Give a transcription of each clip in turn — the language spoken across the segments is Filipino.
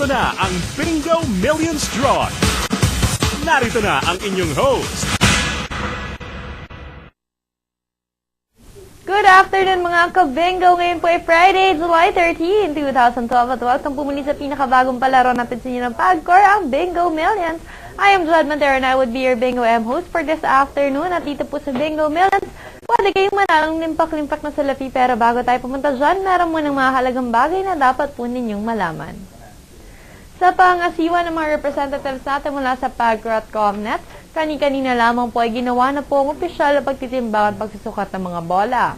na ang Bingo Millions Draw. Narito na ang inyong host. Good afternoon mga ka-bingo! Ngayon po ay Friday, July 13, 2012 at welcome pumuli sa pinakabagong palaro natin sa inyo ng PAGCOR, ang Bingo Millions. I am Jod Montero and I would be your Bingo M host for this afternoon. At dito po sa Bingo Millions, pwede kayong manalong limpak-limpak na salapi, pero bago tayo pumunta dyan, meron mo ng mga halagang bagay na dapat po ninyong malaman. Sa pangasiwa ng mga representatives natin mula sa PAGCOR at COMNET, kani-kanina lamang po ay ginawa na po ang opisyal na pagtitimbang at pagsusukat ng mga bola.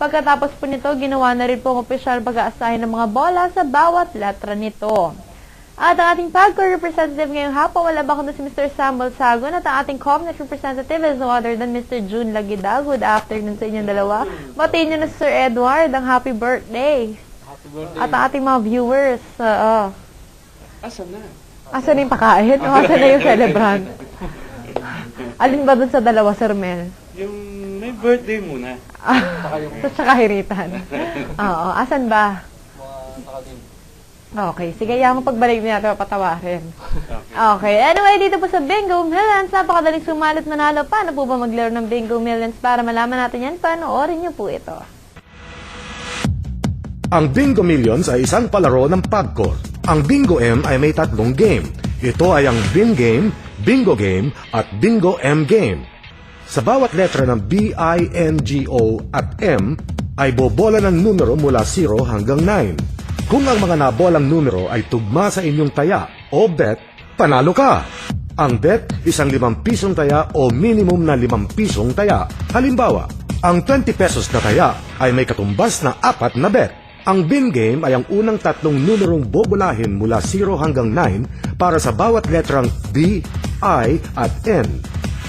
Pagkatapos po nito, ginawa na rin po ang opisyal pag-aasahin ng mga bola sa bawat letra nito. At ang ating PAGCOR representative ngayong hapon, wala ba kundi si Mr. Samuel Sagon, at ang ating COMNET representative is no other than Mr. June Lagida. Good afternoon sa inyong dalawa. Batiin nyo na si Sir Edward ang happy birthday. Happy birthday. At ang ating mga viewers. Asan na? Asan na yung pakain? O asan na yung celebrant? Alin ba dun sa dalawa, Sir Mel? Yung may birthday muna. Sa kahiritan. Oo. Asan ba? Okay. Sige, yung pagbalik niya natin, patawarin. Okay. Anyway, dito po sa Bingo Millions, napakadaling sumalit manalo. Paano po ba maglaro ng Bingo Millions? Para malaman natin yan, panoorin niyo po ito. Ang Bingo Millions ay isang palaro ng PAGCOR. Ang Bingo M ay may tatlong game. Ito ay ang Bin Game, Bingo Game, at Bingo M Game. Sa bawat letra ng B, I, N, G, O at M ay bobola ng numero mula 0 hanggang 9. Kung ang mga nabolang numero ay tugma sa inyong taya o bet, panalo ka! Ang bet, isang 5 pisong taya o minimum na 5 pisong taya. Halimbawa, ang 20 pesos na taya ay may katumbas na 4 na bet. Ang Bin Game ay ang unang tatlong numerong bobolahin mula 0 hanggang 9 para sa bawat letrang B, I at N.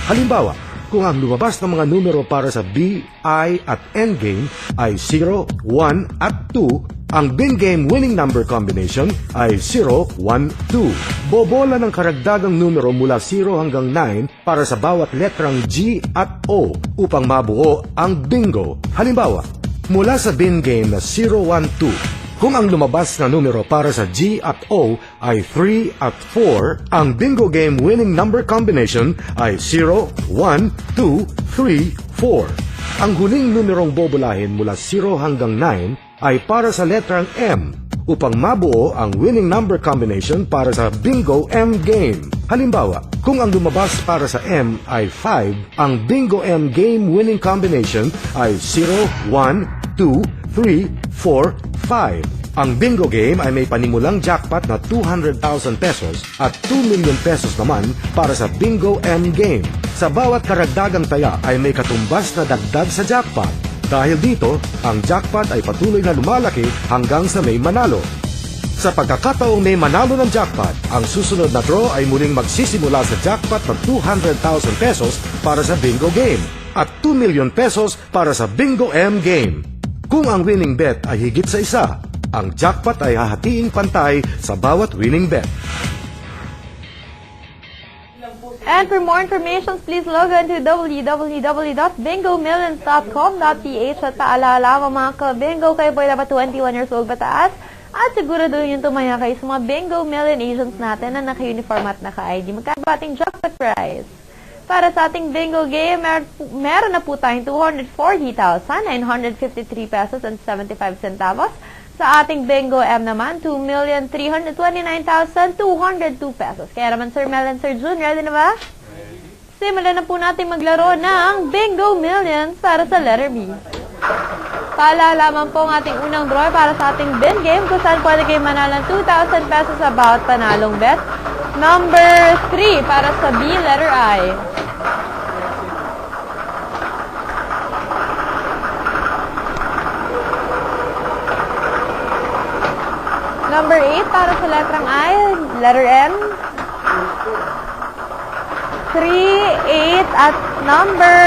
Halimbawa, kung ang lumabas ng mga numero para sa B, I at N game ay 0, 1 at 2, ang Bin Game winning number combination ay 0, 1, 2. Bobola ng karagdagang numero mula 0 hanggang 9 para sa bawat letrang G at O upang mabuo ang bingo. Halimbawa, mula sa Bin Game na 0, 1, 2, kung ang lumabas na numero para sa G at O ay 3 at 4, ang Bingo Game winning number combination ay 0, 1, 2, 3, 4. Ang huling numerong bobolahin mula 0 hanggang 9 ay para sa letrang M upang mabuo ang winning number combination para sa Bingo M Game. Halimbawa, kung ang lumabas para sa M ay 5, ang Bingo M Game winning combination ay 0, 1, 2, 3, 4, 5. Ang Bingo Game ay may panimulang jackpot na 200,000 pesos at 2 million pesos naman para sa Bingo M Game. Sa bawat karagdagang taya ay may katumbas na dagdag sa jackpot. Dahil dito, ang jackpot ay patuloy na lumalaki hanggang sa may manalo. Sa pagkakataong may manalo ng jackpot, ang susunod na draw ay muling magsisimula sa jackpot ng 200,000 pesos para sa Bingo Game at 2 million pesos para sa Bingo M Game. Kung ang winning bet ay higit sa isa, ang jackpot ay hahatiin pantay sa bawat winning bet. And for more information, please log on to www.bingomillions.com.ph at paalala ko mga ka-bingo, kayo po ay dapat 21 years old pataas at siguraduhin yung tumaya kayo sa mga Bingo Million agents natin na naka-uniform at naka-ID. Magkano ba ating jackpot prize? Para sa ating Bingo Game, meron na po tayong 240,953 pesos and 75 centavos. Sa ating Bingo M naman, 2,329,202 pesos. Kaya naman, Sir Mel and Sir June, ready na ba? Simulan na po natin maglaro ng Bingo Millions para sa letter B. Paalala po ang ating unang draw para sa ating Bin Game kung saan pwede kayo manalo ng 2,000 pesos sa bawat panalong bet. Number 3 para sa B, letter I. Number 8 para sa letrang I, letter M. 3, 8 at number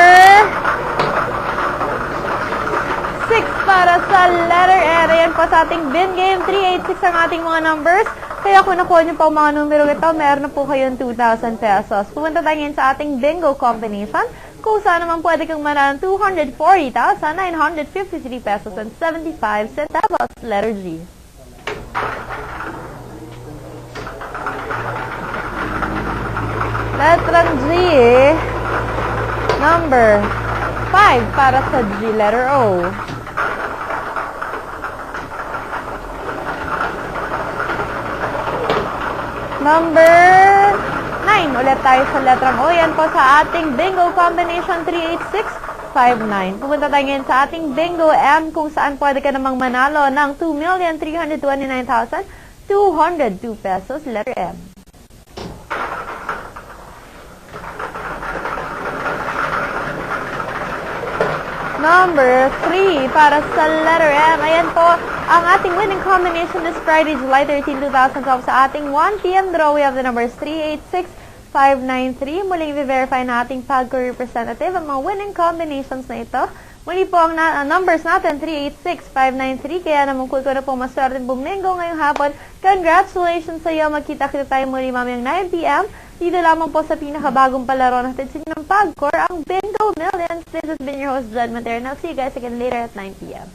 6 para sa letter R. Ayan po sa ating Bin Game. 3, 8, 6 ang ating mga numbers. Kaya kung nakuha niyo pa ang mga numero ito, meron na po kayong 2,000 pesos. Pumunta tayo ngayon sa ating bingo combination, kung saan naman pwede kang manalo ng 240,953 pesos and 75 centavos. Letter G. Letrang G, number 5 para sa G, letter O. Number 9, ulit tayo sa letrang O. Yan po sa ating bingo combination 38659. Pumunta tayo ngayon sa ating bingo M kung saan pwede ka namang manalo ng 2,329,202 pesos, letter M. Number 3 para sa letter M. Ayan po ang ating winning combination this Friday, July 13, 2012 sa ating 1 p.m. draw. We have the numbers 386593. Muling i-verify na ating PAGCOR representative ang mga winning combinations na ito. Muli po ang numbers natin, 386593. Kaya naman ko na po maswerte bumingo ngayong hapon. Congratulations sa iyo. Magkita-kita tayo muli mamayang 9 p.m. Dito lamang po sa pinakabagong palaro natin sa inyo ng PAGCOR, ang Bingo Millions. This has been your host, Jud Matera. I'll see you guys again later at 9 p.m.